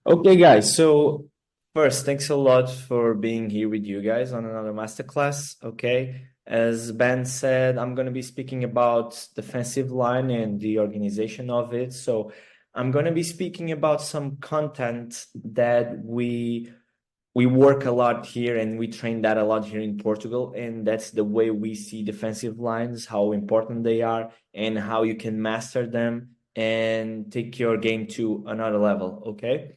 Okay, guys. So first, thanks a lot for being here with you guys on another masterclass. Okay. As Ben said, I'm going to be speaking about defensive line and the organization of it. So I'm going to be speaking about some content that we work a lot here and we train that a lot here in Portugal. And that's the way we see defensive lines, how important they are, and how you can master them and take your game to another level. Okay.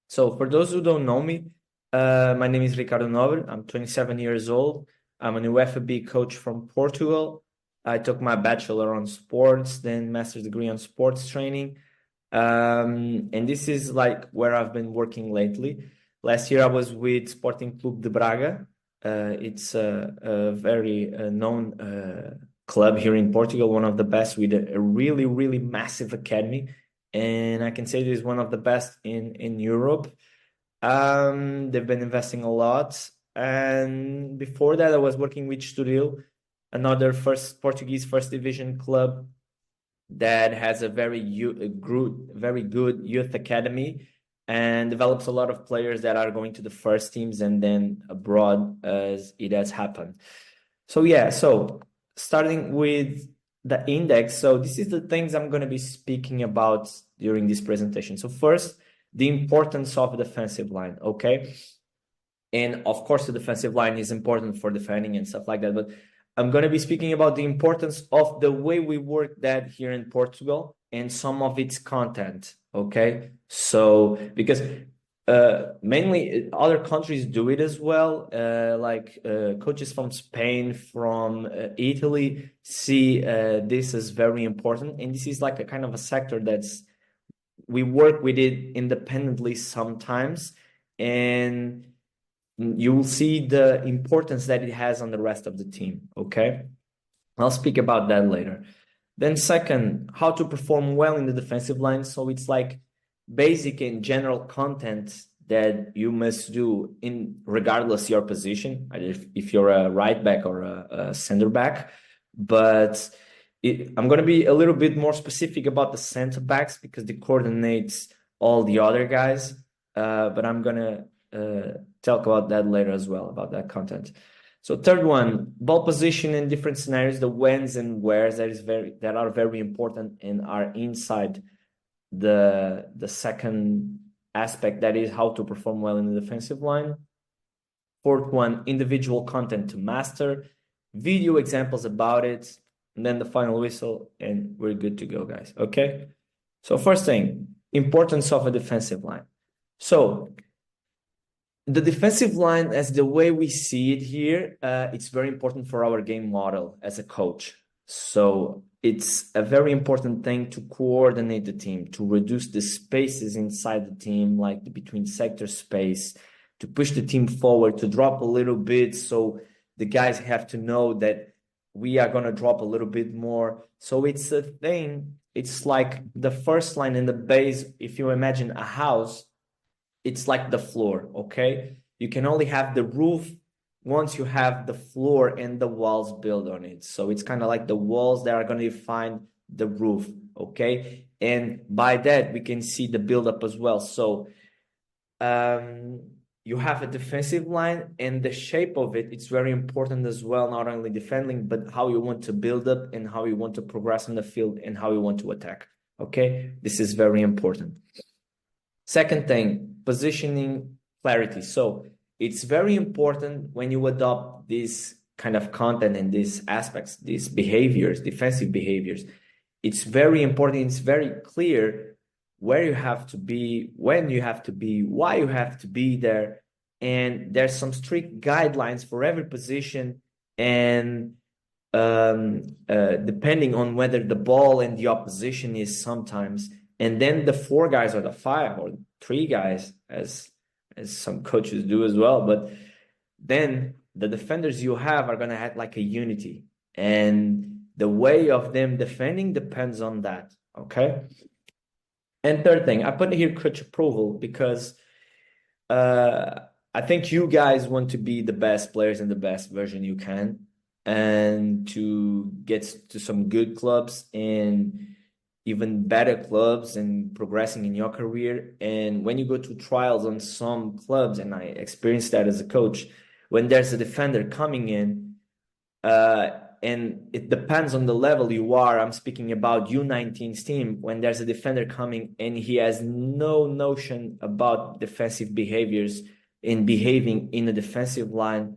So for those who don't know me, my name is Ricardo Norbre. I'm 27 years old. I'm an UFAB coach from Portugal. I took my bachelor on sports, then master's degree on sports training. And this is like where I've been working lately. Last year I was with Sporting Clube de Braga. It's a very known club here in Portugal, one of the best with a really, really massive academy. And I can say this is one of the best in Europe. They've been investing a lot. And before that, I was working with Estoril, another first Portuguese first division club that has a very good youth academy and develops a lot of players that are going to the first teams and then abroad as it has happened. So yeah, so starting with the index. So this is the things I'm going to be speaking about during this presentation. So first, the importance of defensive line, okay? And of course, the defensive line is important for defending and stuff like that. But I'm going to be speaking about the importance of the way we work that here in Portugal and some of its content, okay? So, because mainly other countries do it as well. Coaches from Spain, from Italy see this as very important. And this is like a kind of a sector that's we work with it independently sometimes, and you will see the importance that it has on the rest of the team. Okay, I'll speak about that later. Then second, how to perform well in the defensive line. So it's like basic and general content that you must do in regardless your position, if you're a right back or a center back. But I'm going to be a little bit more specific about the center backs because they coordinates all the other guys. But I'm going to talk about that later as well, about that content. So third one, ball position in different scenarios, the whens and wheres that are very important and are inside the second aspect, that is how to perform well in the defensive line. Fourth one, individual content to master, video examples about it, and then the final whistle, and we're good to go, guys. Okay. So first thing, importance of a defensive line. So the defensive line, as the way we see it here, it's very important for our game model as a coach. So it's a very important thing to coordinate the team, to reduce the spaces inside the team, like between sector space, to push the team forward, to drop a little bit. So the guys have to know that we are going to drop a little bit more. So it's a thing. It's like the first line in the base. If you imagine a house, it's like the floor, okay? You can only have the roof once you have the floor and the walls built on it. So it's kind of like the walls that are going to define the roof, okay? And by that, we can see the buildup as well. So you have a defensive line, and the shape of it, it's very important as well, not only defending, but how you want to build up and how you want to progress in the field and how you want to attack, okay? This is very important. Second thing, positioning clarity. So it's very important when you adopt this kind of content and these aspects, these behaviors, defensive behaviors. It's very important. It's very clear where you have to be, when you have to be, why you have to be there. And there's some strict guidelines for every position. And depending on whether the ball and the opposition is sometimes, and then the four guys or the five or three guys, as some coaches do as well. But then the defenders you have are going to have like a unity, and the way of them defending depends on that. Okay. And third thing, I put here coach approval because I think you guys want to be the best players in the best version you can and to get to some good clubs. And even better clubs and progressing in your career. And when you go to trials on some clubs, and I experienced that as a coach, when there's a defender coming in, and it depends on the level you are. I'm speaking about U19's team. When there's a defender coming and he has no notion about defensive behaviors and behaving in a defensive line,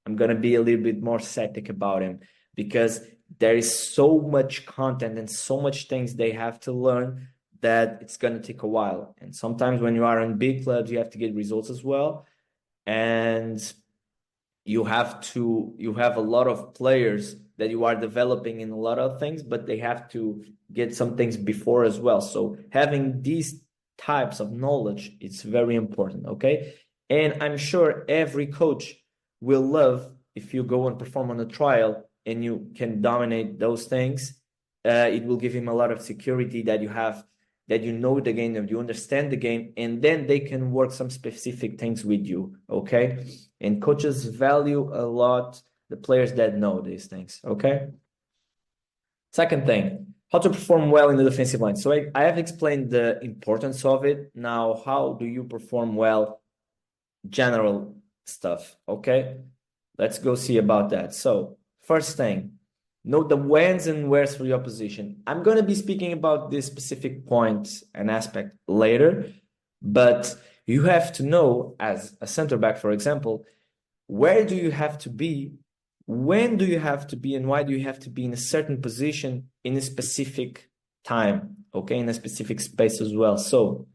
I'm going to be a little bit more skeptic about him, because there is so much content and so much things they have to learn that it's going to take a while. And sometimes when you are in big clubs, you have to get results as well. And you have a lot of players that you are developing in a lot of things, but they have to get some things before as well. So having these types of knowledge, it's very important, okay? And I'm sure every coach will love if you go and perform on a trial and you can dominate those things. It will give him a lot of security that you know the game, that you understand the game, and then they can work some specific things with you, okay? And coaches value a lot the players that know these things, okay? Second thing, how to perform well in the defensive line. So I have explained the importance of it. Now, how do you perform well? General stuff, okay? Let's go see about that. So first thing, know the whens and wheres for your position. I'm going to be speaking about this specific point and aspect later, but you have to know, as a center back, for example, where do you have to be, when do you have to be, and why do you have to be in a certain position in a specific time, okay, in a specific space as well. So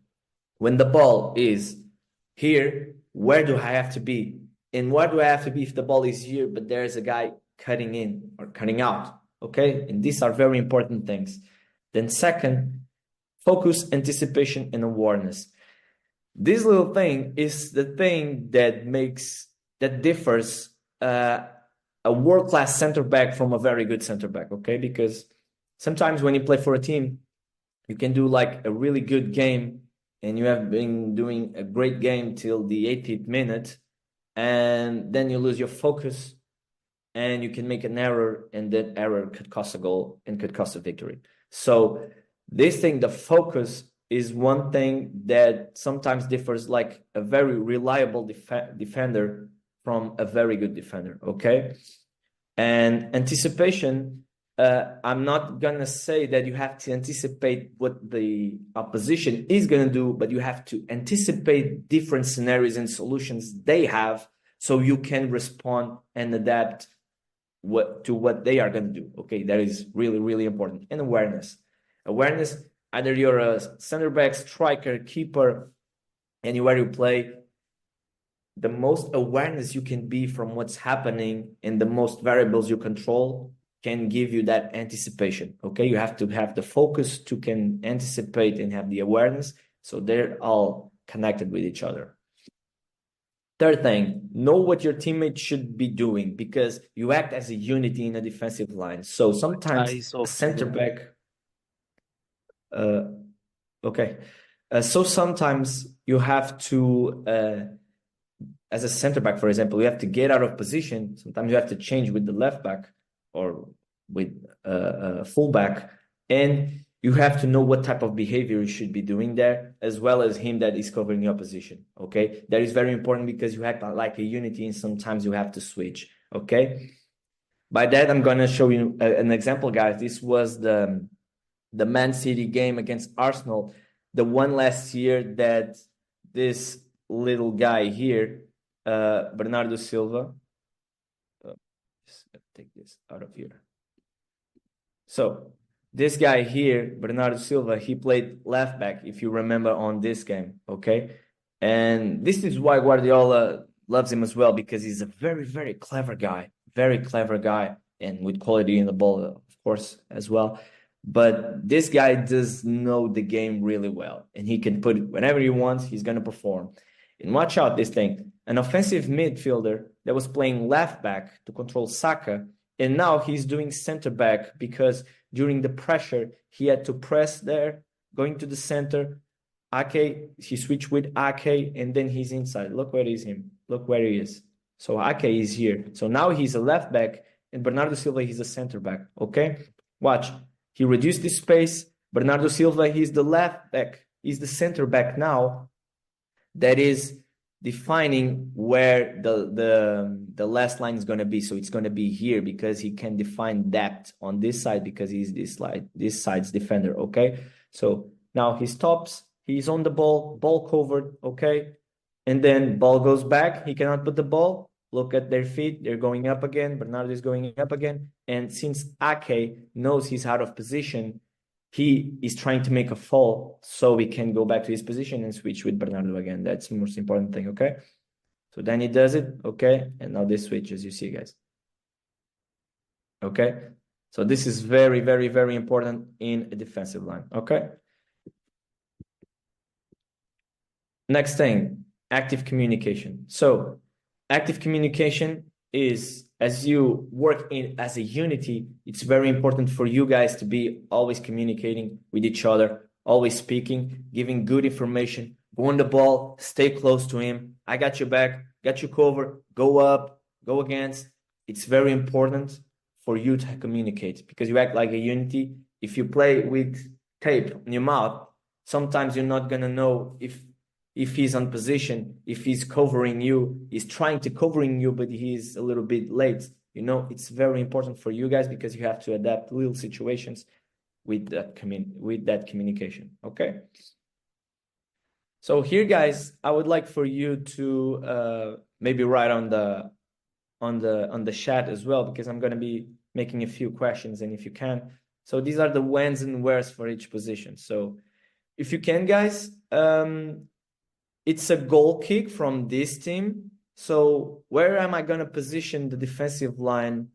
when the ball is here, where do I have to be? And where do I have to be if the ball is here, but there's a guy cutting in or cutting out, okay? And these are very important things. Then second, focus, anticipation, and awareness. This little thing is the thing that differs a world-class center back from a very good center back, okay? Because sometimes when you play for a team, you can do like a really good game and you have been doing a great game till the 80th minute, and then you lose your focus and you can make an error, and that error could cost a goal and could cost a victory. So this thing, the focus, is one thing that sometimes differs like a very reliable defender from a very good defender, okay? And anticipation, I'm not gonna say that you have to anticipate what the opposition is gonna do, but you have to anticipate different scenarios and solutions they have so you can respond and adapt to what they are gonna do, okay? That is really, really important. And awareness. Awareness, either you're a center back, striker, keeper, anywhere you play, the most awareness you can be from what's happening and the most variables you control can give you that anticipation, okay? You have to have the focus to can anticipate and have the awareness, so they're all connected with each other. Third thing, know what your teammates should be doing, because you act as a unity in a defensive line. So sometimes a center back... okay. So sometimes you have to... as a center back, for example, you have to get out of position. Sometimes you have to change with the left back or with fullback, and you have to know what type of behavior you should be doing there, as well as him that is covering your position, okay? That is very important because you act like a unity, and sometimes you have to switch, okay? By that, I'm going to show you an example, guys. This was the Man City game against Arsenal, the one last year that this little guy here, Bernardo Silva. Just take this out of here. So this guy here, Bernardo Silva, he played left back, if you remember, on this game, okay? And this is why Guardiola loves him as well, because he's a very, very clever guy, and with quality in the ball, of course, as well. But this guy does know the game really well, and he can put it whenever he wants. He's going to perform. And watch out this thing. An offensive midfielder that was playing left back to control Saka, and now he's doing center back because during the pressure, he had to press there, going to the center. Ake, he switched with Ake, and then he's inside. Look where he is. So Ake is here. So now he's a left back, and Bernardo Silva, he's a center back, okay? Watch. He reduced the space. Bernardo Silva, he's the left back. He's the center back now that is defining where the last line is going to be. So it's going to be here because he can define depth on this side because he's this side's defender, okay? So now he stops, he's on the ball covered, okay? And then ball goes back, he cannot put the ball. Look at their feet, they're going up again, Bernardo is going up again. And since Ake knows he's out of position, he is trying to make a fall so we can go back to his position and switch with Bernardo again. That's the most important thing, okay? So then he does it, okay? And now they switch, as you see, guys. Okay? So this is very, very, very important in a defensive line, okay? Next thing, active communication. So active communication is, as you work in as a unity, it's very important for you guys to be always communicating with each other, always speaking, giving good information, go on the ball, stay close to him. I got your back, got you covered, go up, go against. It's very important for you to communicate because you act like a unity. If you play with tape in your mouth, sometimes you're not gonna know if he's on position, if he's covering you, he's trying to covering you, but he's a little bit late. You know, it's very important for you guys because you have to adapt little situations with that communication. Okay. So here, guys, I would like for you to maybe write on the chat as well, because I'm going to be making a few questions, and if you can. So these are the whens and wheres for each position. So if you can, guys, it's a goal kick from this team. So where am I going to position the defensive line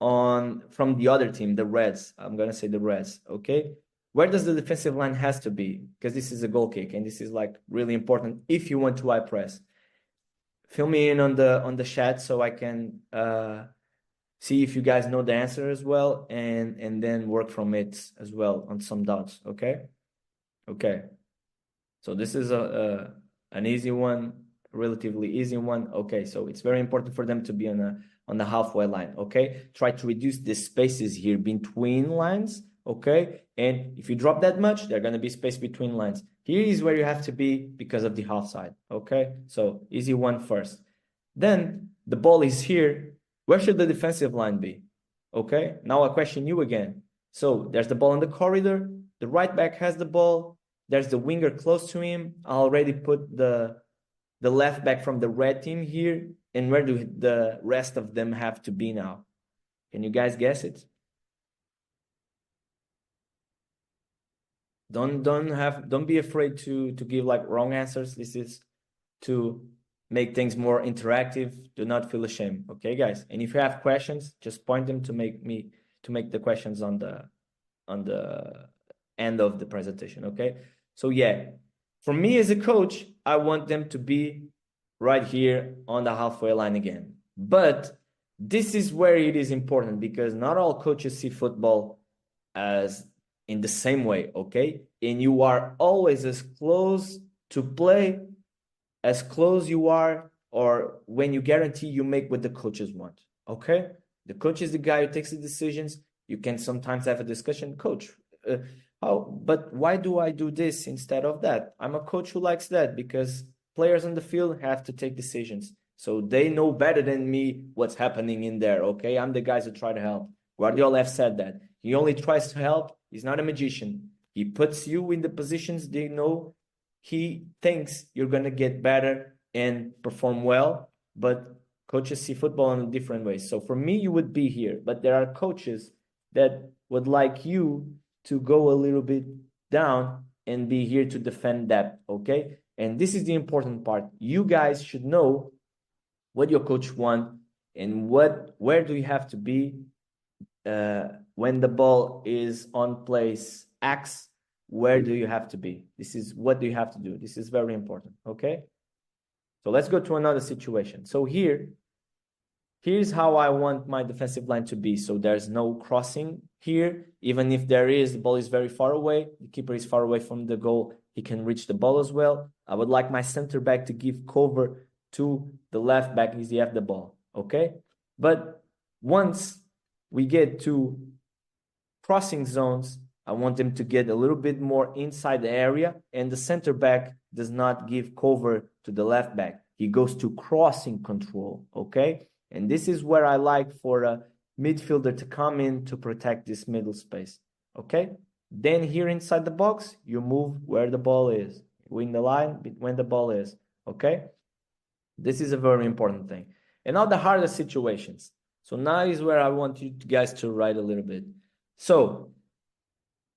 from the other team, the Reds? I'm going to say the Reds, okay? Where does the defensive line has to be? Because this is a goal kick, and this is like really important if you want to high press. Fill me in on the chat so I can see if you guys know the answer as well, and then work from it as well on some doubts, okay? Okay. So this is an easy one, relatively easy one. Okay, so it's very important for them to be on the halfway line, okay? Try to reduce the spaces here between lines, okay? And if you drop that much, there's going to be space between lines. Here is where you have to be because of the half side, okay? So easy one first. Then the ball is here. Where should the defensive line be? Okay, now I question you again. So there's the ball in the corridor. The right back has the ball. There's the winger close to him. I already put the left back from the red team here. And where do the rest of them have to be now? Can you guys guess it? Don't be afraid to give like wrong answers. This is to make things more interactive. Do not feel ashamed, okay, guys? And if you have questions, just point them to make the questions on the end of the presentation, okay? So yeah, for me as a coach, I want them to be right here on the halfway line again. But this is where it is important because not all coaches see football as in the same way, okay? And you are always as close to play as close you are, or when you guarantee you make what the coaches want, okay? The coach is the guy who takes the decisions. You can sometimes have a discussion, coach, but why do I do this instead of that? I'm a coach who likes that because players on the field have to take decisions. So they know better than me what's happening in there, okay? I'm the guys who try to help. Guardiola have said that. He only tries to help. He's not a magician. He puts you in the positions they know he thinks you're going to get better and perform well, but coaches see football in a different way. So for me, you would be here, but there are coaches that would like you to go a little bit down and be here to defend that, okay? And this is the important part. You guys should know what your coach wants and where do you have to be when the ball is on place X. Where do you have to be? This is what do you have to do. This is very important, okay? So let's go to another situation. So here's how I want my defensive line to be. So there's no crossing here. Even if there is, the ball is very far away. The keeper is far away from the goal. He can reach the ball as well. I would like my center back to give cover to the left back as he have the ball, okay? But once we get to crossing zones, I want them to get a little bit more inside the area, and the center back does not give cover to the left back. He goes to crossing control, okay? And this is where I like for a midfielder to come in to protect this middle space, okay? Then here inside the box, you move where the ball is. Win the line when the ball is, okay? This is a very important thing. And now the hardest situations. So now is where I want you guys to write a little bit. So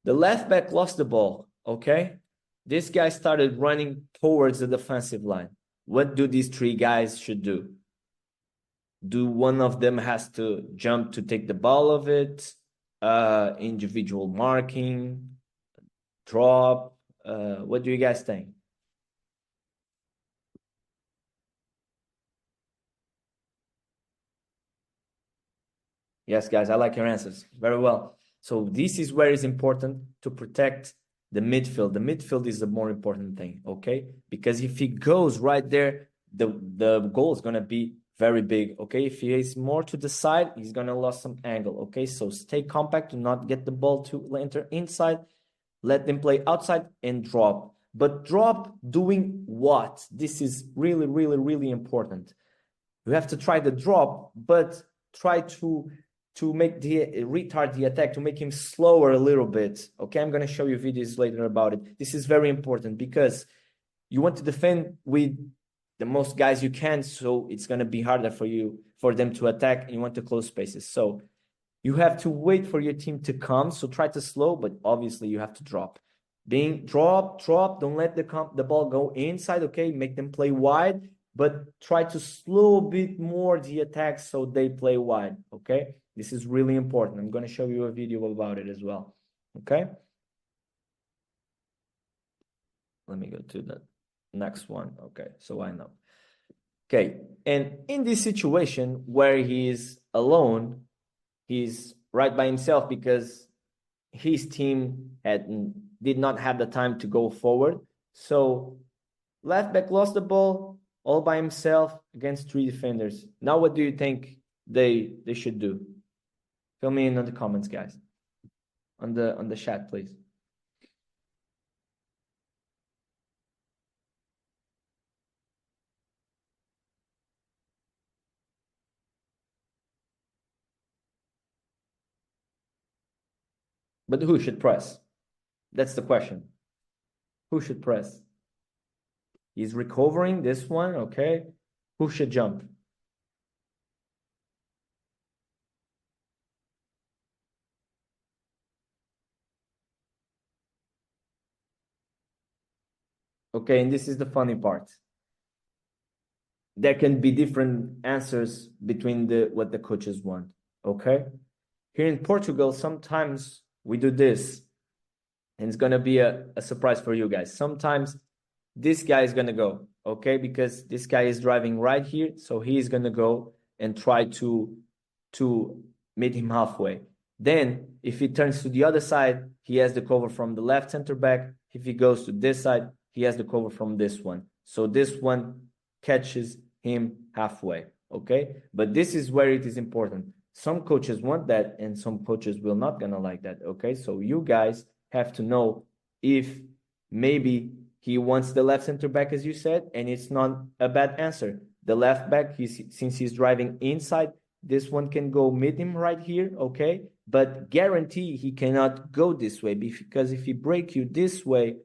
the left back lost the ball, okay? This guy started running towards the defensive line. What do these three guys should do? Do one of them has to jump to take the ball of it? Individual marking, drop. What do you guys think? Yes, guys, I like your answers. Very well. So this is where it's important to protect the midfield. The midfield is the more important thing, okay? Because if he goes right there, the goal is going to be very big, okay? If he is more to the side, he's going to lose some angle, okay? So stay compact, do not get the ball to enter inside. Let them play outside and drop. But drop doing what? This is really, really, really important. You have to try the drop, but try to make retard the attack, to make him slower a little bit. Okay, I'm going to show you videos later about it. This is very important because you want to defend with the most guys you can, so it's going to be harder for them to attack, and you want to close spaces. So you have to wait for your team to come. So try to slow, but obviously you have to drop. Drop. Don't let the ball go inside. Okay, make them play wide, but try to slow a bit more the attack so they play wide. Okay. This is really important. I'm going to show you a video about it as well. Okay. Let me go to the next one. Okay. So I know. Okay. And in this situation where he is alone, he's right by himself because his team did not have the time to go forward. So left back lost the ball all by himself against three defenders. Now what do you think they should do? Fill me in on the comments, guys. On the chat, please. But who should press? That's the question. Who should press? He's recovering this one, okay? Who should jump? Okay, and this is the funny part. There can be different answers between what the coaches want, okay? Here in Portugal, sometimes we do this, and it's going to be a surprise for you guys. Sometimes this guy is going to go, okay? Because this guy is driving right here, so he is going to go and try to meet him halfway. Then, if he turns to the other side, he has the cover from the left center back. If he goes to this side, he has the cover from this one. So this one catches him halfway, okay? But this is where it is important. Some coaches want that, and some coaches will not gonna like that, okay? So you guys have to know if maybe he wants the left center back, as you said, and it's not a bad answer. The left back, since he's driving inside, this one can go meet him right here, okay? But guarantee he cannot go this way, because if he break you this way,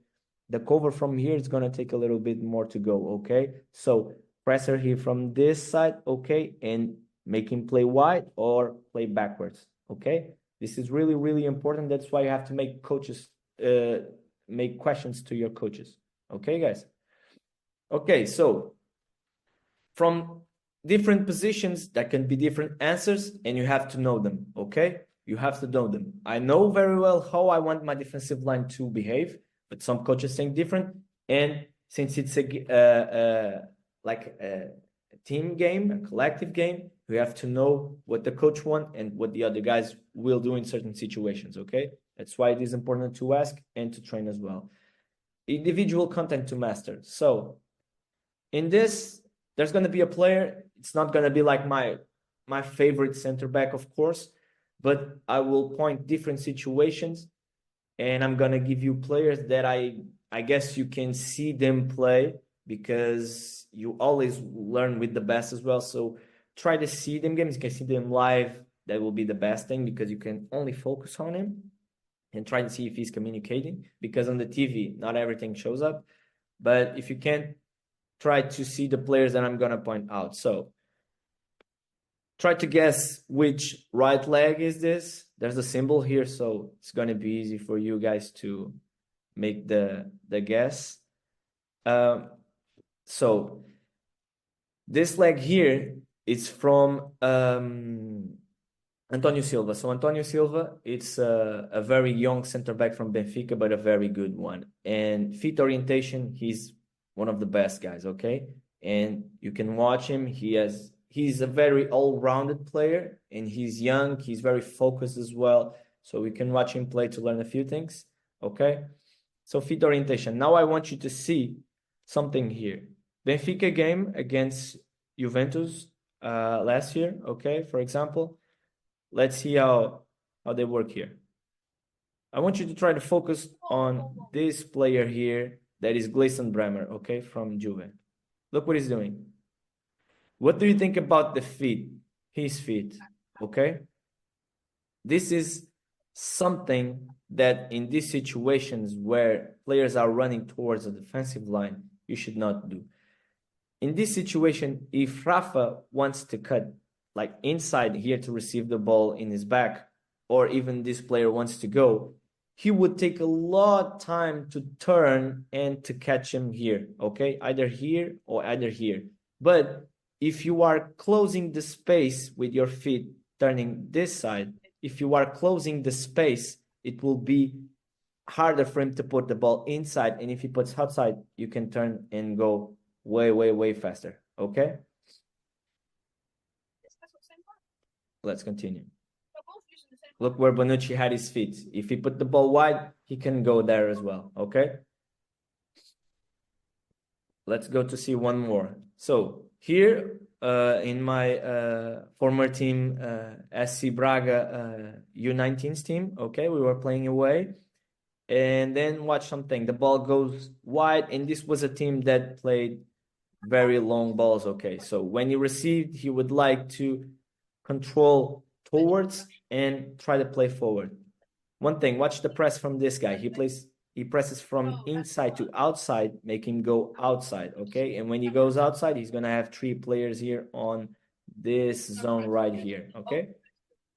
the cover from here is going to take a little bit more to go, okay? So pressure here from this side, okay? And make him play wide or play backwards, okay? This is really, really important. That's why you have to make make questions to your coaches, okay, guys? Okay, so from different positions, there can be different answers, and you have to know them, okay? You have to know them. I know very well how I want my defensive line to behave, but some coaches think different. And since it's a team game, a collective game, we have to know what the coach wants and what the other guys will do in certain situations, okay? That's why it is important to ask and to train as well. Individual content to master. So in this, there's going to be a player. It's not going to be like my favorite center back, of course, but I will point different situations and I'm gonna give you players that I guess you can see them play, because you always learn with the best as well. So try to see them games. You can see them live. That will be the best thing, because you can only focus on him and try to see if he's communicating, because on the TV, not everything shows up. But if you can't, try to see the players that I'm gonna point out. So try to guess which right leg is this. There's a symbol here, so it's gonna be easy for you guys to make the guess. So this leg here is from Antonio Silva. So Antonio Silva, it's a very young center back from Benfica, but a very good one. And feet orientation, he's one of the best guys, okay? And you can watch him. He's a very all-rounded player, and he's young. He's very focused as well. So we can watch him play to learn a few things, okay? So feet orientation. Now I want you to see something here. Benfica game against Juventus last year, okay, for example. Let's see how they work here. I want you to try to focus on this player here, that is Gleison Bremer, okay, from Juve. Look what he's doing. What do you think about the feet? His feet, okay? This is something that in these situations where players are running towards a defensive line, you should not do. In this situation, if Rafa wants to cut like inside here to receive the ball in his back, or even this player wants to go, he would take a lot of time to turn and to catch him here, okay? Either here or either here. But if you are closing the space with your feet, turning this side, if you are closing the space, it will be harder for him to put the ball inside. And if he puts outside, you can turn and go way, way, way faster, okay? Let's continue. Look where Bonucci had his feet. If he put the ball wide, he can go there as well, okay? Let's go to see one more. So here in my former team, SC Braga U19's team, okay, we were playing away. And then watch something. The ball goes wide, and this was a team that played very long balls, okay? So when he received, he would like to control towards and try to play forward. One thing, watch the press from this guy. He presses from inside to outside, make him go outside, okay? And when he goes outside, he's gonna have 3 players here on this zone right here, okay?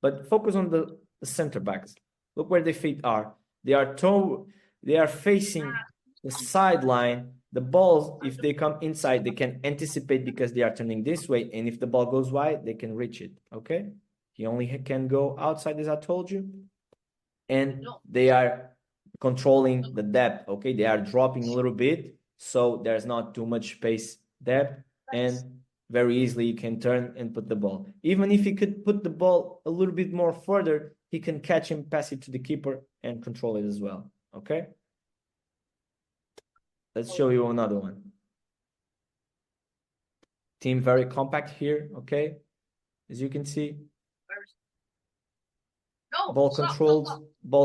But focus on the center backs. Look where their feet are. They are facing the sideline. The balls, if they come inside, they can anticipate because they are turning this way. And if the ball goes wide, they can reach it, okay? He only can go outside, as I told you. And they are controlling the depth, okay? They are dropping a little bit, so there's not too much space depth, and very easily you can turn and put the ball. Even if he could put the ball a little bit more further, he can catch him, pass it to the keeper, and control it as well, okay? Let's show you another one. Team very compact here, okay? As you can see. Ball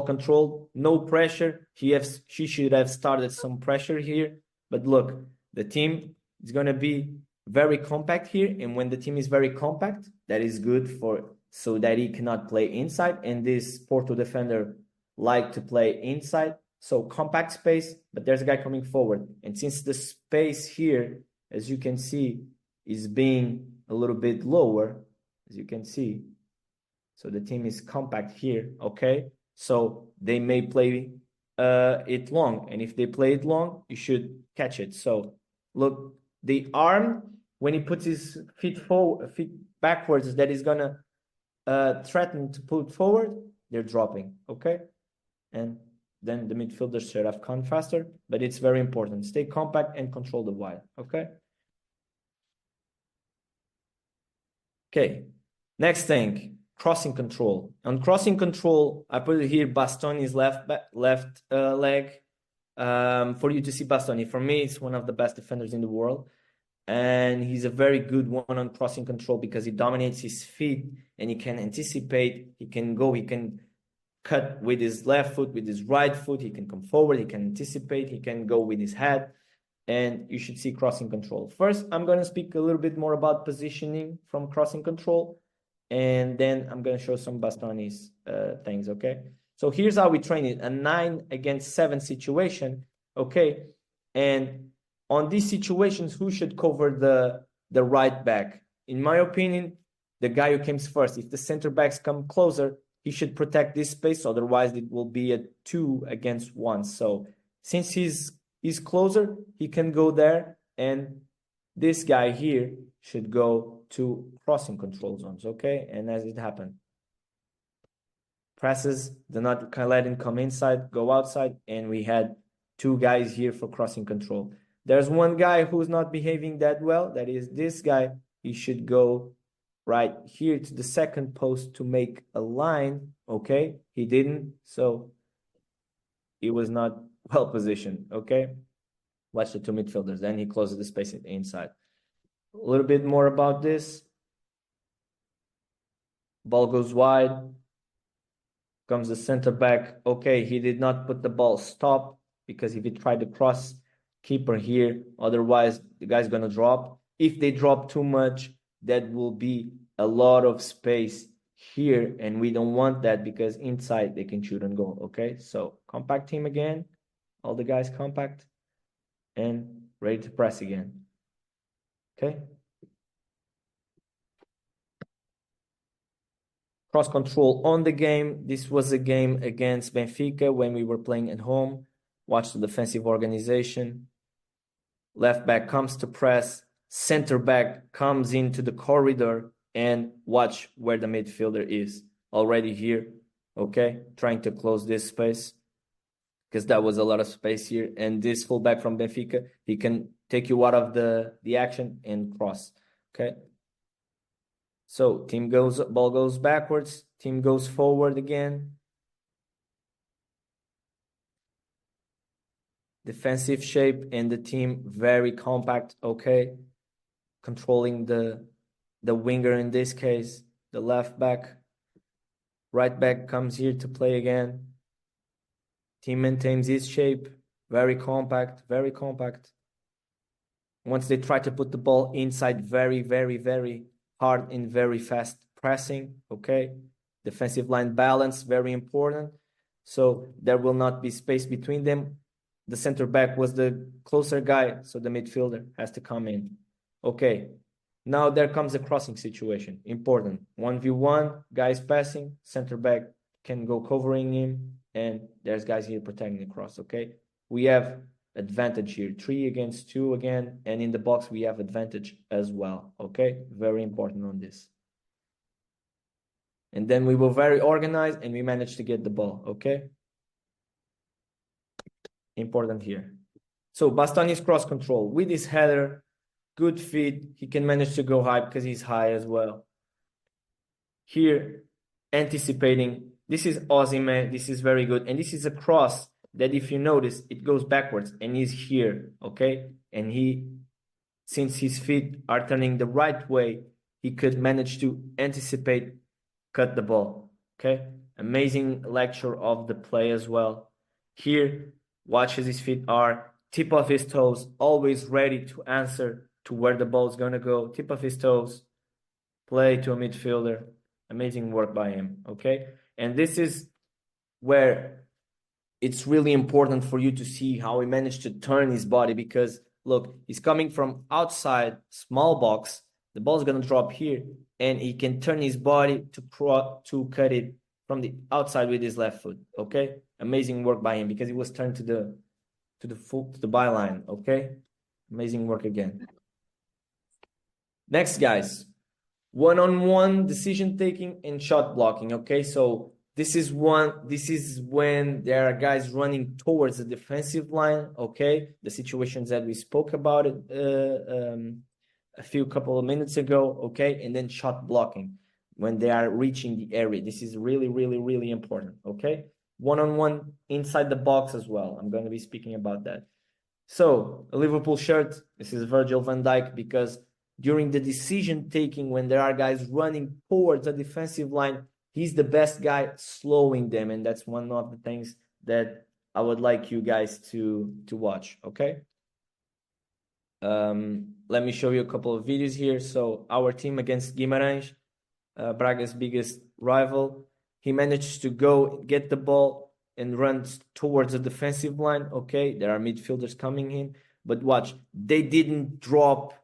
controlled, no pressure. She should have started some pressure here. But look, the team is going to be very compact here. And when the team is very compact, that is good so that he cannot play inside. And this Porto defender like to play inside. So compact space, but there's a guy coming forward. And since the space here, as you can see, is being a little bit lower, as you can see. So the team is compact here, okay? So they may play it long. And if they play it long, you should catch it. So look, the arm, when he puts his feet backwards, that is going to threaten to put forward, they're dropping, okay? And then the midfielders should have gone faster, but it's very important. Stay compact and control the wide, okay? Okay, next thing, crossing control. On crossing control, I put it here, Bastoni's left leg. For you to see Bastoni, for me, it's one of the best defenders in the world. And he's a very good one on crossing control because he dominates his feet and he can anticipate, he can go, he can cut with his left foot, with his right foot. He can come forward, he can anticipate, he can go with his head, and you should see crossing control. First, I'm going to speak a little bit more about positioning from crossing control, and then I'm going to show some Bastoni's things, okay? So here's how we train it, a 9 against 7 situation, okay? And on these situations, who should cover the right back? In my opinion, the guy who comes first. If the center backs come closer, he should protect this space, otherwise it will be a 2 against 1. So since he's closer, he can go there, and this guy here should go to crossing control zones, okay? And as it happened, presses, do not let him come inside, go outside, and we had 2 guys here for crossing control. There's one guy who's not behaving that well, that is this guy. He should go right here to the second post to make a line, okay? He didn't, so he was not well positioned, okay? Watch the 2 midfielders, then he closes the space inside. A little bit more about this. Ball goes wide, comes the center back. Okay, he did not put the ball stop, because if he tried to cross, keeper here, otherwise the guy's gonna drop. If they drop too much, that will be a lot of space here, and we don't want that, because inside they can shoot and go, okay? So compact team again, all the guys compact, and ready to press again, okay? Cross control on the game. This was a game against Benfica when we were playing at home. Watch the defensive organization. Left back comes to press. Center back comes into the corridor, and watch where the midfielder is. Already here, okay? Trying to close this space, because that was a lot of space here. And this fullback from Benfica, he can take you out of the action and cross, okay? So ball goes backwards, team goes forward again. Defensive shape, and the team very compact, okay? Controlling the winger in this case, the left back. Right back comes here to play again. Team maintains its shape, very compact, very compact. Once they try to put the ball inside, very, very, very hard and very fast pressing, okay? Defensive line balance, very important. So there will not be space between them. The center back was the closer guy, so the midfielder has to come in. Okay, now there comes a crossing situation, important. 1v1, guys passing, center back can go covering him, and there's guys here protecting the cross, okay? We have advantage here, 3 against 2 again, and in the box we have advantage as well, okay? Very important on this. And then we were very organized, and we managed to get the ball, okay? Important here. So Bastoni's cross control with his header, good feet. He can manage to go high because he's high as well. Here, anticipating. This is Osimhen. This is very good. And this is a cross that, if you notice, it goes backwards, and he's here, okay? And since his feet are turning the right way, he could manage to anticipate, cut the ball, okay? Amazing lecture of the play as well. Here, watch as his feet are, tip of his toes, always ready to answer to where the ball is going to go. Tip of his toes, play to a midfielder. Amazing work by him, okay? And this is where it's really important for you to see how he managed to turn his body, because, look, he's coming from outside, small box. The ball's going to drop here, and he can turn his body to cut it from the outside with his left foot, okay? Amazing work by him, because he was turned to the byline, okay? Amazing work again. Next, guys, one-on-one decision taking and shot blocking, okay? So this is when there are guys running towards the defensive line, okay? The situations that we spoke about it a couple of minutes ago, okay? And then shot blocking when they are reaching the area. This is really, really, really important, okay? One-on-one inside the box as well. I'm going to be speaking about that. So a Liverpool shirt, this is Virgil van Dijk, because during the decision taking, when there are guys running towards the defensive line, He's the best guy slowing them, and that's one of the things that I would like you guys to watch, okay? Let me show you a couple of videos here. So our team against Guimarães, Braga's biggest rival, he managed to go get the ball and run towards the defensive line, okay? There are midfielders coming in, but watch, they didn't drop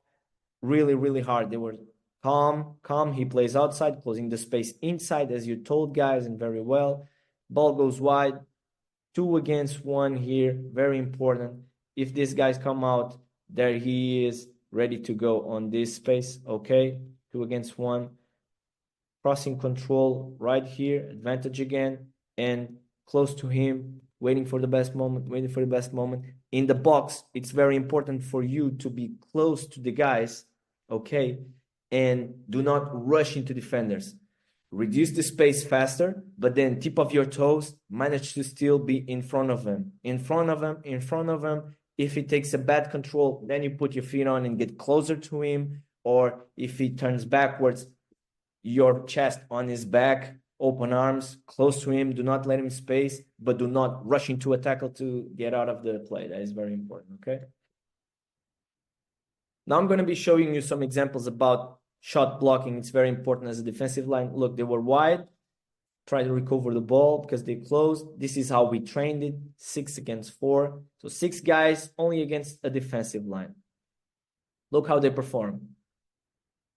really hard. They were calm. He plays outside, closing the space inside, as you told, guys, and very well. Ball goes wide, 2 against 1 here, very important. If these guys come out, there he is, ready to go on this space, okay? 2 against 1. Crossing control right here, advantage again, and close to him, waiting for the best moment. In the box, it's very important for you to be close to the guys, okay? And do not rush into defenders. Reduce the space faster, but then tip of your toes, manage to still be in front of him. If he takes a bad control, then you put your feet on and get closer to him. Or if he turns backwards, your chest on his back, open arms, close to him. Do not let him space, but do not rush into a tackle to get out of the play. That is very important, okay? Now I'm going to be showing you some examples about shot blocking. It's very important as a defensive line. Look, they were wide. Try to recover the ball because they closed. This is how we trained it, 6 against 4. So 6 guys only against a defensive line. Look how they perform.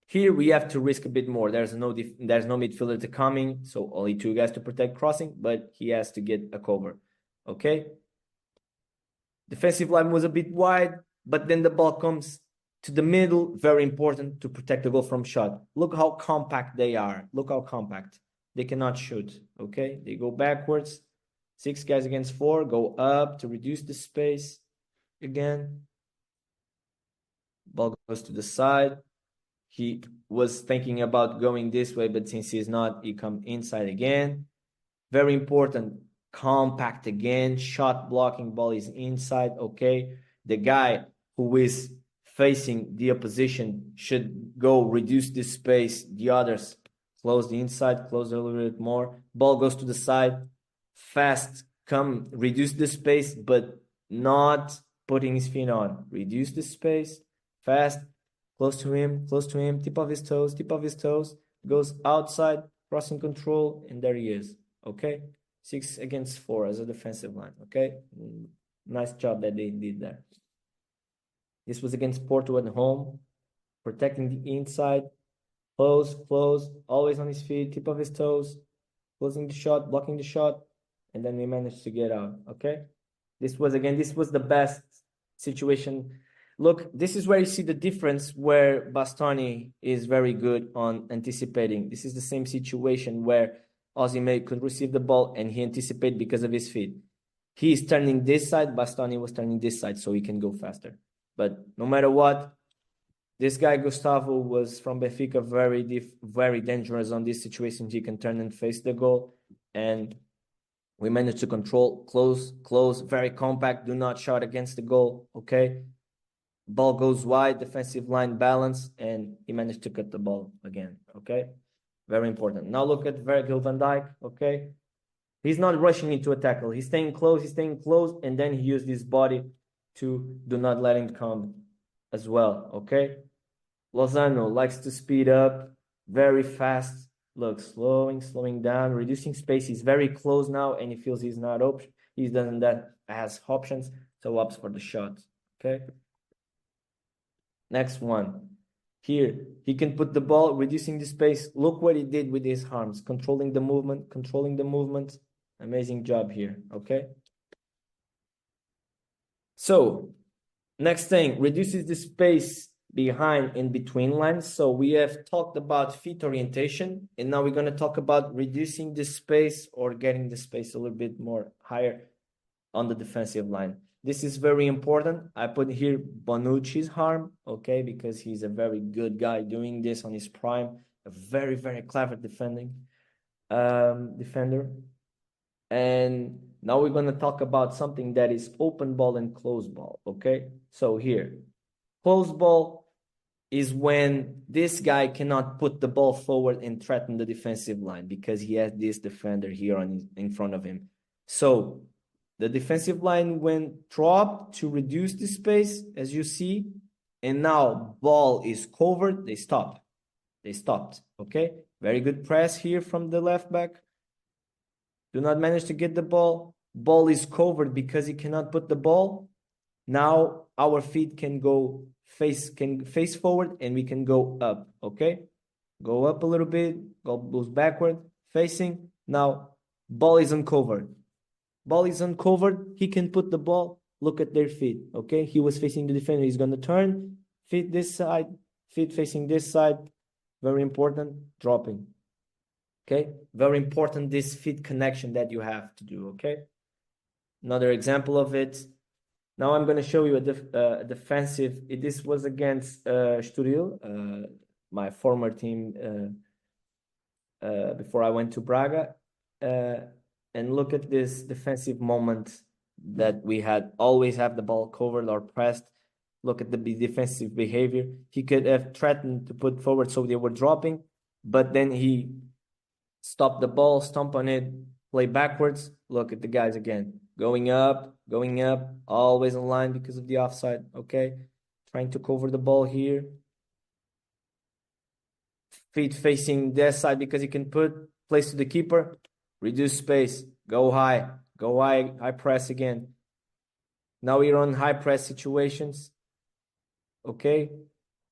Here we have to risk a bit more. There's no midfielder to coming, so only 2 guys to protect crossing, but he has to get a cover. Okay? Defensive line was a bit wide, but then the ball comes to the middle, very important to protect the goal from shot. Look how compact they are. Look how compact. They cannot shoot, okay? They go backwards. 6 guys against 4, go up to reduce the space again. Ball goes to the side. He was thinking about going this way, but since he's not, he comes inside again. Very important, compact again. Shot blocking, ball is inside, okay? The guy who is facing the opposition should go reduce this space. The others close the inside, close a little bit more. Ball goes to the side. Fast, come reduce the space, but not putting his feet on. Reduce the space, fast, close to him, tip of his toes, goes outside, crossing control, and there he is, okay? 6 against 4 as a defensive line, okay? Nice job that they did there. This was against Porto at home, protecting the inside, close, always on his feet, tip of his toes, closing the shot, blocking the shot, and then we managed to get out, okay? This was the best situation. Look, this is where you see the difference where Bastoni is very good on anticipating. This is the same situation where Osimhen could receive the ball and he anticipated because of his feet. He is turning this side, Bastoni was turning this side so he can go faster. But no matter what, this guy Gustavo was from Benfica, very dangerous on this situation. He can turn and face the goal, and we managed to control, close, very compact. Do not shot against the goal, okay? Ball goes wide, defensive line balance, and he managed to cut the ball again, okay? Very important. Now look at Virgil van Dijk, okay? He's not rushing into a tackle. He's staying close, and then he used his body to do not let him come as well, okay? Lozano likes to speed up, very fast. Look, slowing down, reducing space. He's very close now, and he feels he's not open. He doesn't that has options, so opts for the shot, okay? Next one. Here, he can put the ball, reducing the space. Look what he did with his arms, controlling the movement. Amazing job here, okay? So, next thing, reduces the space behind and between lines. So we have talked about feet orientation, and now we're going to talk about reducing the space or getting the space a little bit more higher on the defensive line. This is very important. I put here Bonucci's arm, okay, because he's a very good guy doing this on his prime, a very clever defender. And now we're going to talk about something that is open ball and closed ball, okay? So here, closed ball, is when this guy cannot put the ball forward and threaten the defensive line because he has this defender here in front of him. So the defensive line went dropped to reduce the space, as you see, and now ball is covered. They stopped. Okay, very good press here from the left back. Do not manage to get the ball. Ball is covered because he cannot put the ball. Now our feet can face forward and we can go up. Okay, go up a little bit, goes backward, facing. Now ball is uncovered. Ball is uncovered. He can put the ball. Look at their feet. Okay, he was facing the defender. He's gonna turn, feet this side, feet facing this side. Very important. Dropping. Okay, very important, this feet connection that you have to do. Okay, another example of it. Now I'm going to show you a defensive. This was against Estoril, my former team before I went to Braga. And look at this defensive moment that we had. Always have the ball covered or pressed. Look at the defensive behavior. He could have threatened to put forward, so they were dropping, but then he stopped the ball, stomp on it, play backwards. Look at the guys again. Going up, always in line because of the offside. Okay, trying to cover the ball here. Feet facing this side because he can put, place to the keeper, reduce space, go high, high press again. Now we're on high press situations. Okay,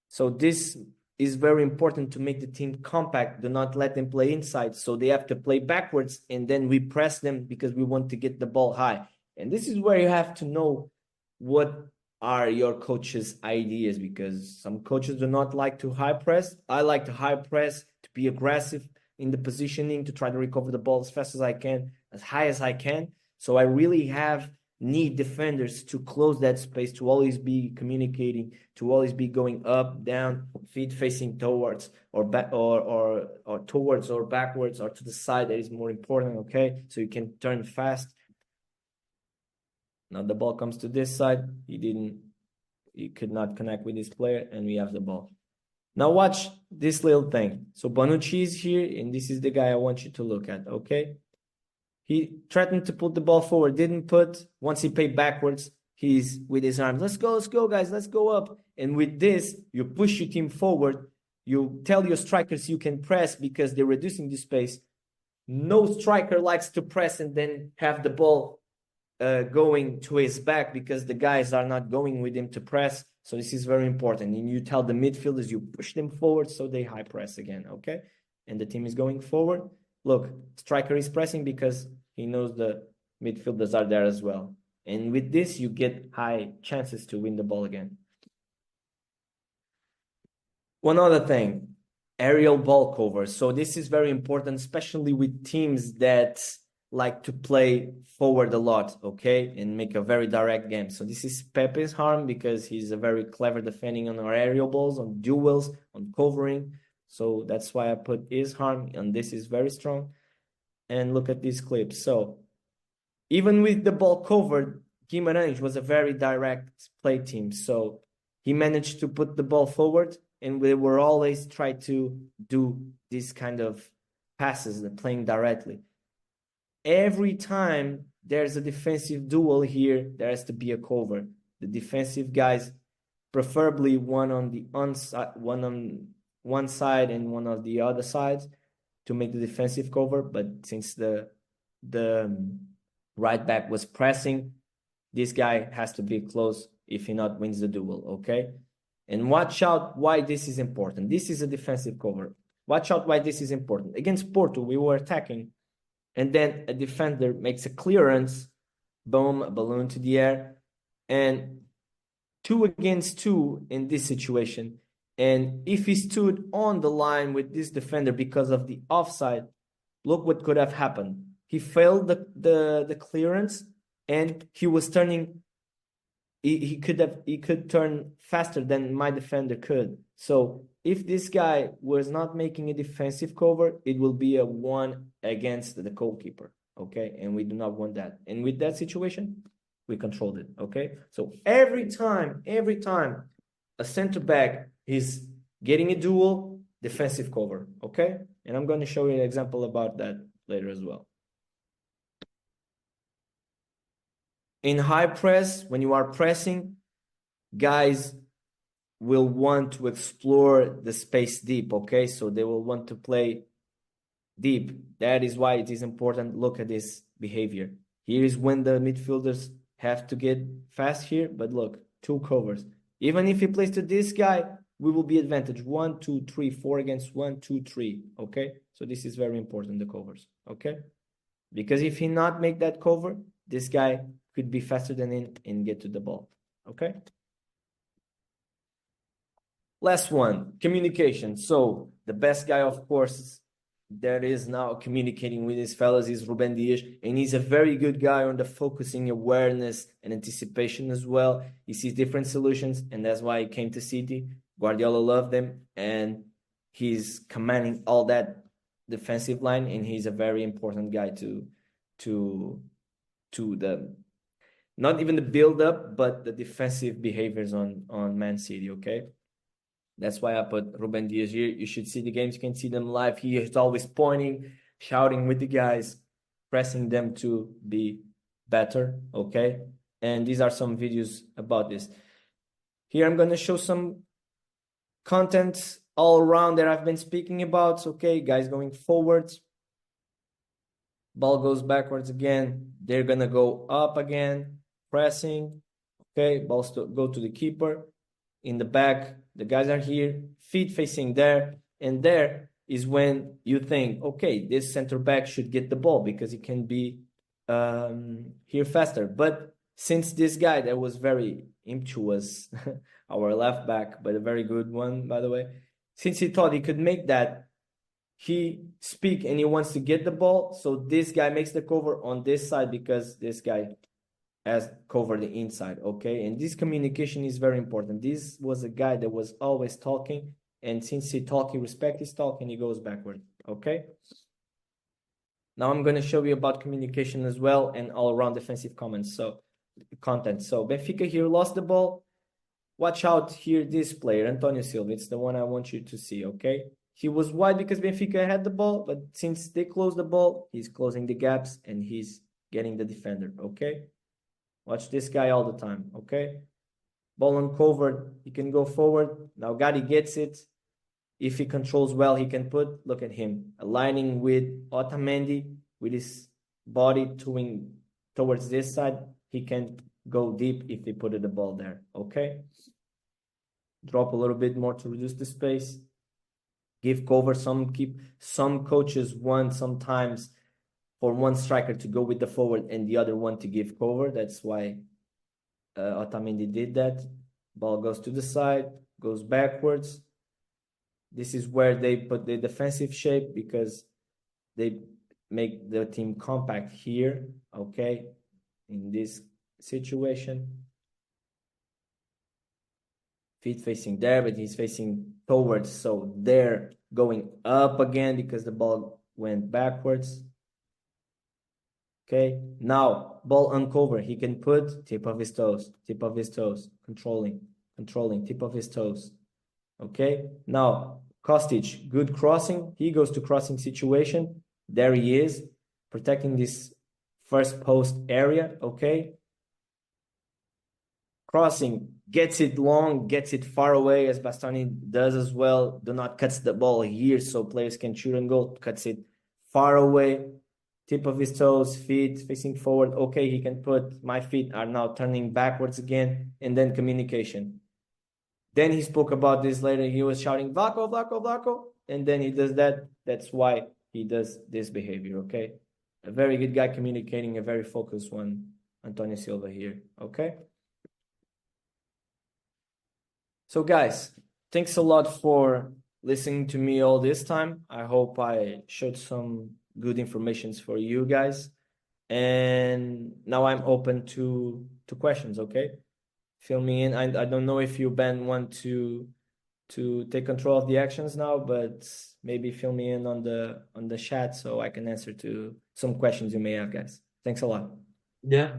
so this is very important to make the team compact. Do not let them play inside. So they have to play backwards, and then we press them because we want to get the ball high. And this is where you have to know what are your coach's ideas, because some coaches do not like to high press. I like to high press, to be aggressive in the positioning, to try to recover the ball as fast as I can, as high as I can. So I really need defenders to close that space, to always be communicating, to always be going up, down, feet facing towards or back or towards or backwards or to the side. That is more important. Okay, so you can turn fast. Now the ball comes to this side. He could not connect with this player, and we have the ball. Now watch this little thing. So Bonucci is here, and this is the guy I want you to look at. Okay. He threatened to put the ball forward, didn't put. Once he played backwards, he's with his arms. Let's go, guys. Let's go up. And with this, you push your team forward. You tell your strikers you can press because they're reducing the space. No striker likes to press and then have the ball going to his back because the guys are not going with him to press. So this is very important. And you tell the midfielders, you push them forward so they high press again, okay? And the team is going forward. Look, striker is pressing because he knows the midfielders are there as well. And with this, you get high chances to win the ball again. One other thing, aerial ball cover. So this is very important, especially with teams that like to play forward a lot, okay, and make a very direct game. So this is Pepe's harm because he's a very clever defending on our aerial balls, on duels, on covering. So that's why I put his harm, and this is very strong. And look at these clips. So even with the ball covered, Guimarães was a very direct play team. So he managed to put the ball forward, and we were always try to do this kind of passes, playing directly. Every time there's a defensive duel here, there has to be a cover. The defensive guys, preferably one on one side and one on the other side, to make the defensive cover. But since the right back was pressing, this guy has to be close if he not wins the duel, okay? And watch out why this is important. This is a defensive cover. Watch out why this is important. Against Porto, we were attacking, and then a defender makes a clearance, boom, a balloon to the air, and 2 against 2 in this situation. And if he stood on the line with this defender because of the offside, look what could have happened. He failed the clearance, and he was turning. He could turn faster than my defender could. So if this guy was not making a defensive cover, it will be a 1 against the goalkeeper, okay? And we do not want that. And with that situation, we controlled it, okay? So every time a center back He's getting a duel, defensive cover, okay? And I'm going to show you an example about that later as well. In high press, when you are pressing, guys will want to explore the space deep, okay? So they will want to play deep. That is why it is important. Look at this behavior. Here is when the midfielders have to get fast here, but look, 2 covers. Even if he plays to this guy, we will be advantage 1, 2, 3, 4 against 1, 2, 3. Okay, so this is very important, the covers. Okay, because if he not make that cover, this guy could be faster than him and get to the ball. Okay. Last one, communication. So the best guy, of course, that is now communicating with his fellows is Ruben Dias, and he's a very good guy on the focusing, awareness, and anticipation as well. He sees different solutions, and that's why he came to City. Guardiola loved him, and he's commanding all that defensive line, and he's a very important guy to the not even the build up, but the defensive behaviors on Man City. Okay. That's why I put Ruben Dias here. You should see the games. You can see them live. He is always pointing, shouting with the guys, pressing them to be better, okay? And these are some videos about this. Here I'm going to show some content all around that I've been speaking about. Okay, guys going forwards. Ball goes backwards again. They're going to go up again, pressing. Okay, balls go to the keeper. In the back, the guys are here, feet facing there, and there is when you think, okay, this center back should get the ball because he can be here faster. But since this guy that was very impetuous, our left back, but a very good one, by the way, since he thought he could make that, he speak and he wants to get the ball. So this guy makes the cover on this side because this guy has covered the inside, okay? And this communication is very important. This was a guy that was always talking, and since he talk, he respect his talk, and he goes backward, okay? Now I'm going to show you about communication as well and all-around defensive comments. So content. So Benfica here lost the ball. Watch out here, this player, Antonio Silva. It's the one I want you to see, okay? He was wide because Benfica had the ball, but since they closed the ball, he's closing the gaps and he's getting the defender, okay? Watch this guy all the time, okay? Ball uncovered, he can go forward. Now Gatti gets it. If he controls well, he can put, look at him, aligning with Otamendi, with his body towards this side. He can go deep if he put the ball there, okay? Drop a little bit more to reduce the space. Give cover, some coaches want sometimes for one striker to go with the forward and the other one to give cover. That's why Otamendi did that. Ball goes to the side, goes backwards. This is where they put the defensive shape because they make the team compact here, okay, in this situation. Feet facing there, but he's facing towards, so they're going up again because the ball went backwards. Okay, now ball uncover. He can put tip of his toes, controlling, tip of his toes. Okay, now Kostic, good crossing. He goes to crossing situation. There he is, protecting this first post area. Okay, crossing, gets it long, gets it far away, as Bastoni does as well. Do not cuts the ball here so players can shoot and goal. Cuts it far away. Tip of his toes, feet facing forward. Okay, he can put, my feet are now turning backwards again, and then communication. Then he spoke about this later. He was shouting, Vlaco, Vlaco, Vlaco, and then he does that. That's why he does this behavior, okay? A very good guy communicating, a very focused one, Antonio Silva here, okay? So guys, thanks a lot for listening to me all this time. I hope I showed some good informations for you guys. And now I'm open to questions, okay? Fill me in. I don't know if you, Ben, want to take control of the actions now, but maybe fill me in on the chat so I can answer to some questions you may have, guys. Thanks a lot. Yeah.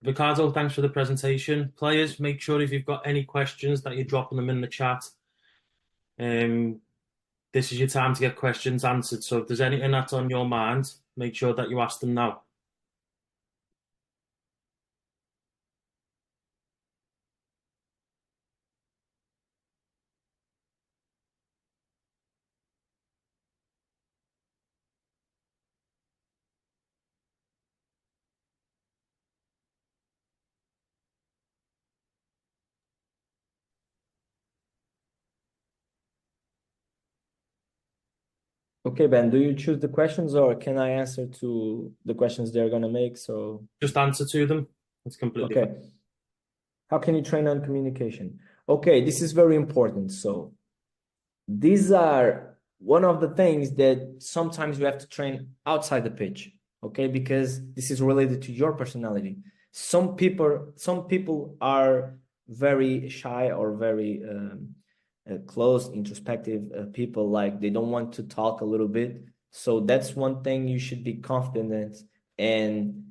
Ricardo, thanks for the presentation. Players, make sure if you've got any questions that you're dropping them in the chat. Um, this is your time to get questions answered. So if there's anything that's on your mind, make sure that you ask them now. Okay, Ben, do you choose the questions or can I answer to the questions they're gonna make? So, Just answer to them. It's completely fine. okay. How can you train on communication? Okay, this is very important. So, these are one of the things that sometimes you have to train outside the pitch, okay? Because this is related to your personality. Some people are very shy or very closed, introspective people, like they don't want to talk a little bit. So that's one thing you should be confident and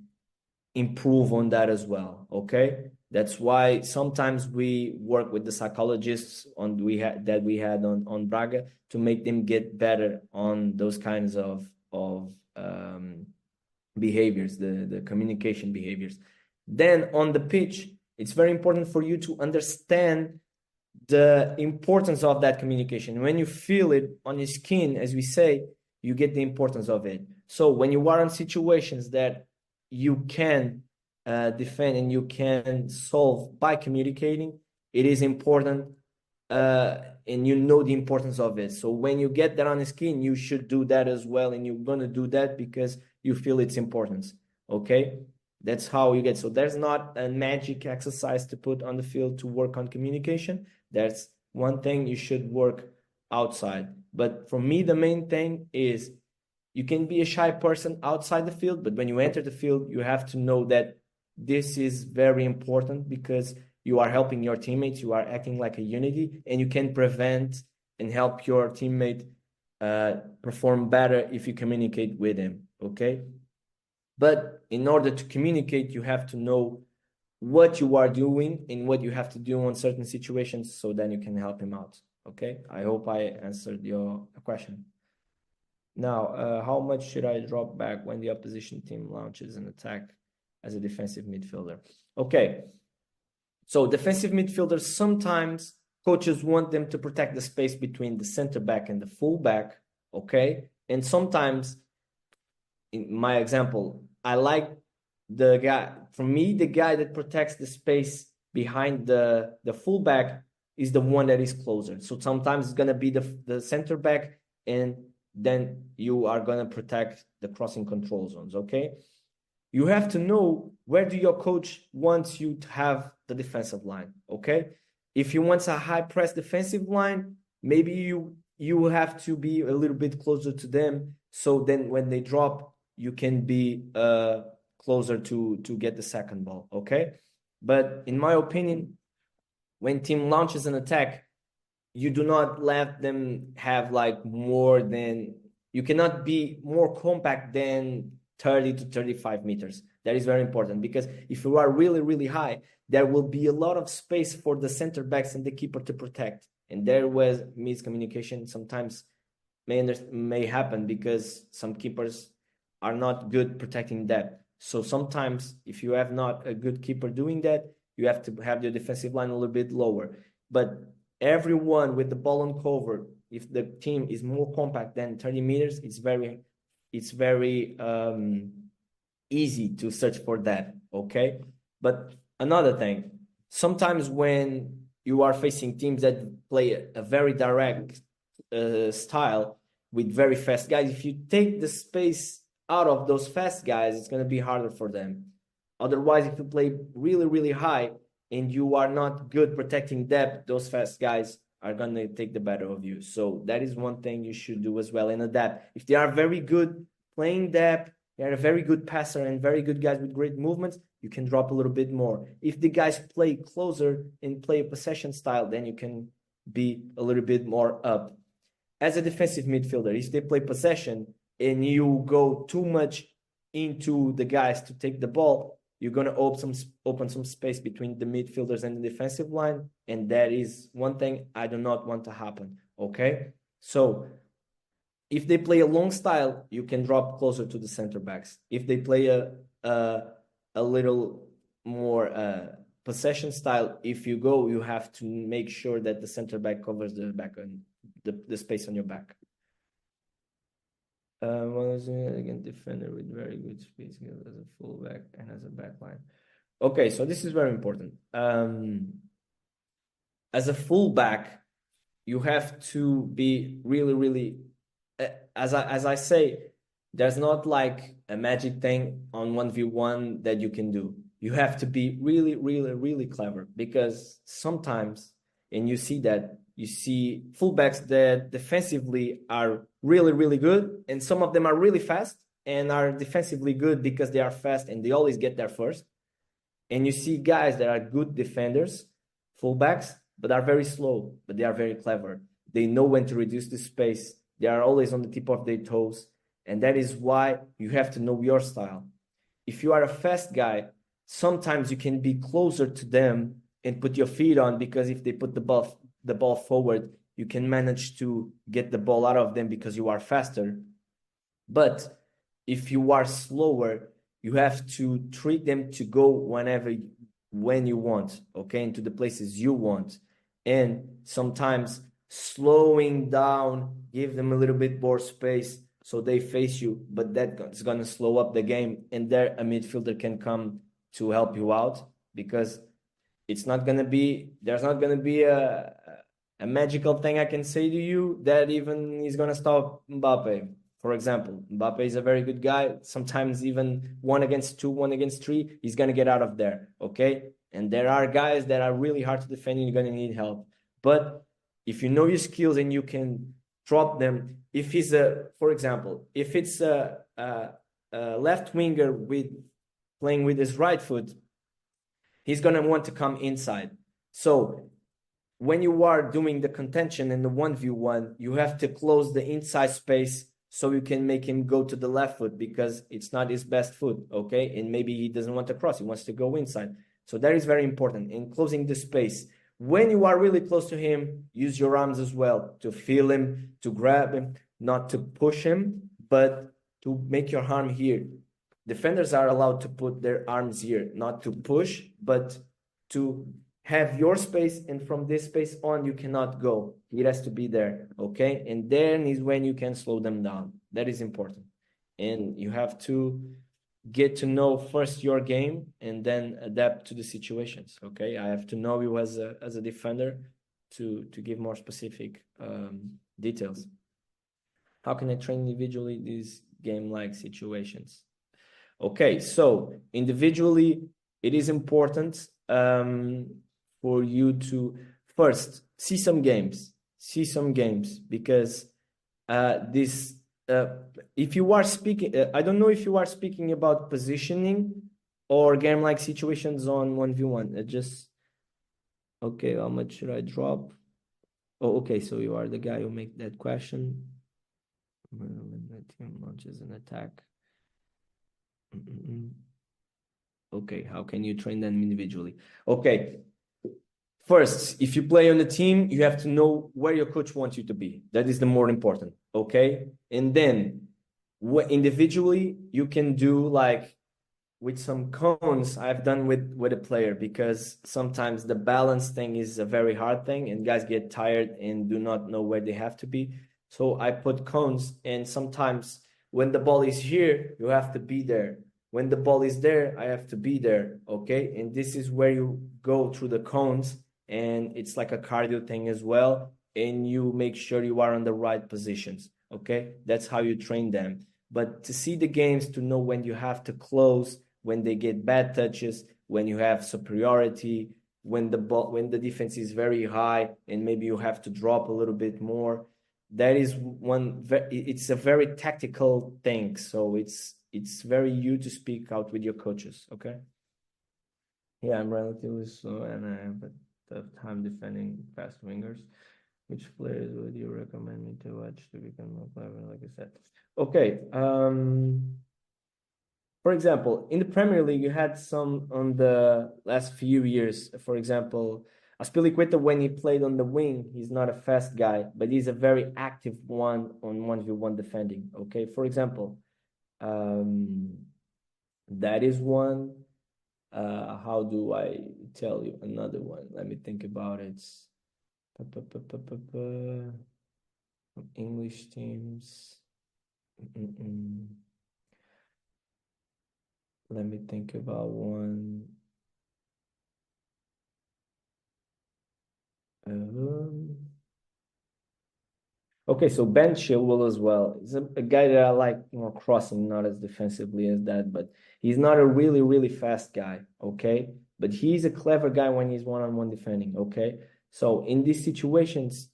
improve on that as well, okay? That's why sometimes we work with the psychologists we had on Braga to make them get better on those kinds of behaviors, the communication behaviors. Then on the pitch, it's very important for you to understand the importance of that communication. When you feel it on your skin, as we say, you get the importance of it. So when you are in situations that you can defend and you can solve by communicating, it is important, and you know the importance of it. So when you get that on the skin, you should do that as well, and you're gonna do that because you feel its importance. Okay, that's how you get. So there's not a magic exercise to put on the field to work on communication. That's one thing you should work outside. But for me, the main thing is you can be a shy person outside the field, but when you enter the field, you have to know that this is very important because you are helping your teammates, you are acting like a unity, and you can prevent and help your teammate perform better if you communicate with him. Okay. But in order to communicate, you have to know what you are doing and what you have to do in certain situations so then you can help him out. Okay. I hope I answered your question. Now, how much should I drop back when the opposition team launches an attack as a defensive midfielder? Okay. So defensive midfielders, sometimes coaches want them to protect the space between the center back and the full back. Okay. And sometimes, in my example, I like the guy, for me, the guy that protects the space behind the fullback is the one that is closer. So sometimes it's gonna be the center back, and then you are gonna protect the crossing control zones. Okay, you have to know where do your coach wants you to have the defensive line. Okay, if he wants a high press defensive line, maybe you have to be a little bit closer to them. So then when they drop, you can be closer to get the second ball, okay? But in my opinion, when team launches an attack, you do not let them have like more than, you cannot be more compact than 30 to 35 meters. That is very important because if you are really, really high, there will be a lot of space for the center backs and the keeper to protect. And there was miscommunication sometimes may happen because some keepers are not good protecting that. So sometimes if you have not a good keeper doing that, you have to have your defensive line a little bit lower. But everyone with the ball on cover, if the team is more compact than 30 meters, it's very easy to search for that, okay? But another thing, sometimes when you are facing teams that play a very direct style with very fast guys, if you take the space out of those fast guys, it's going to be harder for them. Otherwise, if you play really, really high and you are not good protecting depth, those fast guys are going to take the better of you. So that is one thing you should do as well and adapt. If they are very good playing depth, they are a very good passer and very good guys with great movements, you can drop a little bit more. If the guys play closer and play a possession style, then you can be a little bit more up. As a defensive midfielder, if they play possession and you go too much into the guys to take the ball, you're going to open some space between the midfielders and the defensive line, and that is one thing I do not want to happen, okay? So if they play a long style, you can drop closer to the center backs. If they play a little more possession style, if you go, you have to make sure that the center back covers the back and the space on your back. One is again defender with very good speed skills as a fullback and as a backline. Okay, so this is very important. As a fullback, you have to be really, as I say, there's not like a magic thing on 1v1 that you can do. You have to be really clever, because sometimes, and you see that, you see fullbacks that defensively are really good, and some of them are really fast and are defensively good because they are fast and they always get there first. And you see guys that are good defenders, fullbacks, but are very slow, but they are very clever. They know when to reduce the space. They are always on the tip of their toes. And that is why you have to know your style. If you are a fast guy, sometimes you can be closer to them and put your feet on, because if they put the ball forward, you can manage to get the ball out of them because you are faster. But if you are slower, you have to treat them to go when you want, okay, into the places you want. And sometimes slowing down, give them a little bit more space so they face you, but that's going to slow up the game, and there a midfielder can come to help you out, because there's not going to be a magical thing I can say to you that even is going to stop Mbappe. For example, Mbappe is a very good guy. Sometimes even 1-against-2, 1-against-3, he's going to get out of there, okay? And there are guys that are really hard to defend and you're going to need help. But if you know your skills and you can drop them, if he's for example, if it's a left winger playing with his right foot, he's going to want to come inside. So when you are doing the contention in the 1v1, you have to close the inside space so you can make him go to the left foot, because it's not his best foot, okay? And maybe he doesn't want to cross, he wants to go inside. So that is very important in closing the space. When you are really close to him, use your arms as well to feel him, to grab him, not to push him, but to make your arm here. Defenders are allowed to put their arms here, not to push, but to have your space, and from this space on, you cannot go. It has to be there, okay? And then is when you can slow them down. That is important. And you have to get to know first your game and then adapt to the situations, okay? I have to know you as a defender to give more specific details. How can I train individually these game-like situations? Okay, so individually, it is important for you to first see some games, because if you are speaking, I don't know if you are speaking about positioning or game-like situations on 1v1. Okay, how much should I drop? Oh, okay, so you are the guy who made that question. When the team launches an attack. Okay, how can you train them individually? Okay, first, if you play on a team, you have to know where your coach wants you to be. That is the more important, okay? And then individually, you can do like with some cones I've done with a player, because sometimes the balance thing is a very hard thing and guys get tired and do not know where they have to be. So I put cones, and sometimes when the ball is here, you have to be there. When the ball is there, I have to be there, okay? And this is where you go through the cones, and it's like a cardio thing as well, and you make sure you are on the right positions, okay? That's how you train them. But to see the games, to know when you have to close, when they get bad touches, when you have superiority, when the defense is very high and maybe you have to drop a little bit more. That is it's a very tactical thing. So it's very you to speak out with your coaches, okay? Yeah, I'm relatively slow and I have a tough time defending fast wingers. Which players would you recommend me to watch to become more clever, like I said? Okay, For example, in the Premier League, you had some on the last few years. For example, Aspilicueta, when he played on the wing, he's not a fast guy, but he's a very active one on 1v1 defending. Okay, for example, um, that is one. How do I tell you another one? Let me think about it. English teams. Mm-mm. Let me think about one. Okay, so Ben Chilwell as well. He's a guy that I like more crossing, not as defensively as that, but he's not a really, really fast guy, okay? But he's a clever guy when he's one-on-one defending, okay? So in these situations,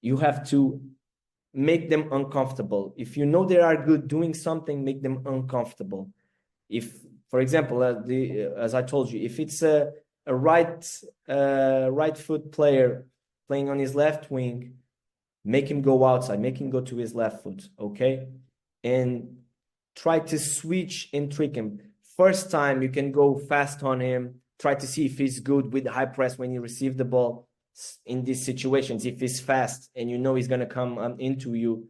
you have to make them uncomfortable. If you know they are good doing something, make them uncomfortable. If, for example, as I told you, if it's a right foot player playing on his left wing, make him go outside, make him go to his left foot, okay? And try to switch and trick him. First time you can go fast on him, try to see if he's good with high press when you receive the ball in these situations. If he's fast and you know he's going to come into you,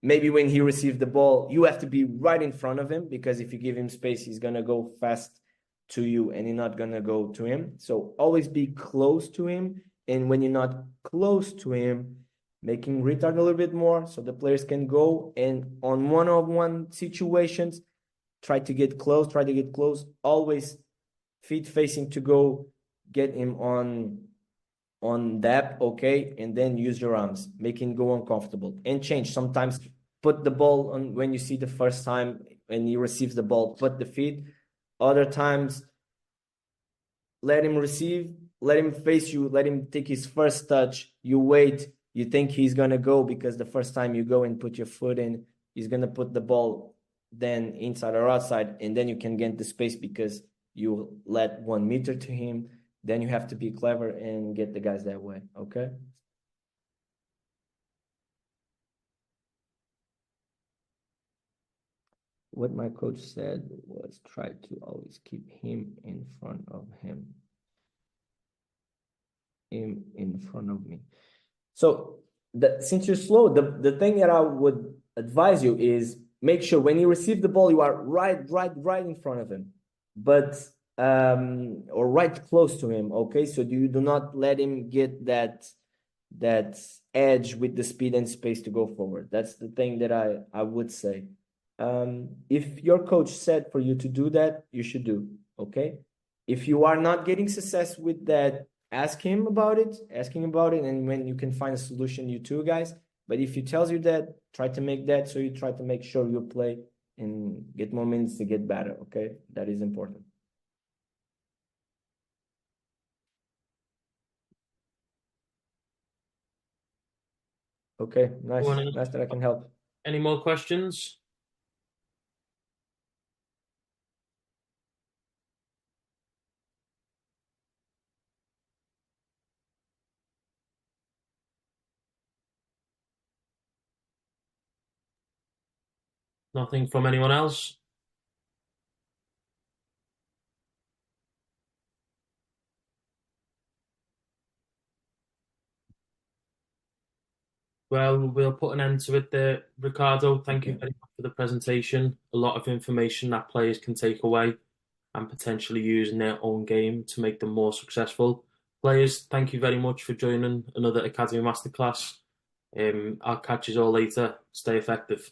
maybe when he receives the ball, you have to be right in front of him, because if you give him space, he's going to go fast to you and you're not going to go to him. So always be close to him. And when you're not close to him, making retard a little bit more so the players can go, and on one-on-one situations, try to get close, always feet facing to go get him on depth, okay? And then use your arms, make him go uncomfortable and change. Sometimes put the ball on when you see the first time when he receives the ball, put the feet. Other times, let him receive, let him face you, let him take his first touch. You wait, you think he's going to go, because the first time you go and put your foot in, he's going to put the ball then inside or outside, and then you can get the space because you let 1 meter to him. Then you have to be clever and get the guys that way, okay? What my coach said was try to always keep him in front of him. Him in front of me. So since you're slow, the thing that I would advise you is make sure when you receive the ball, you are right in front of him, but or right close to him. Okay, so you do not let him get that edge with the speed and space to go forward. That's the thing that I would say. If your coach said for you to do that, you should do. Okay, if you are not getting success with that, ask him about it, and when you can find a solution, you two guys. But if he tells you that, try to make that, so you try to make sure you play and get more minutes to get better, okay? That is important. Okay, nice. Nice that I can help. Any more questions? Nothing from anyone else? Well, we'll put an end to it there. Ricardo, thank you very much for the presentation. A lot of information that players can take away and potentially use in their own game to make them more successful. Players, thank you very much for joining another Academy Masterclass. I'll catch you all later. Stay effective.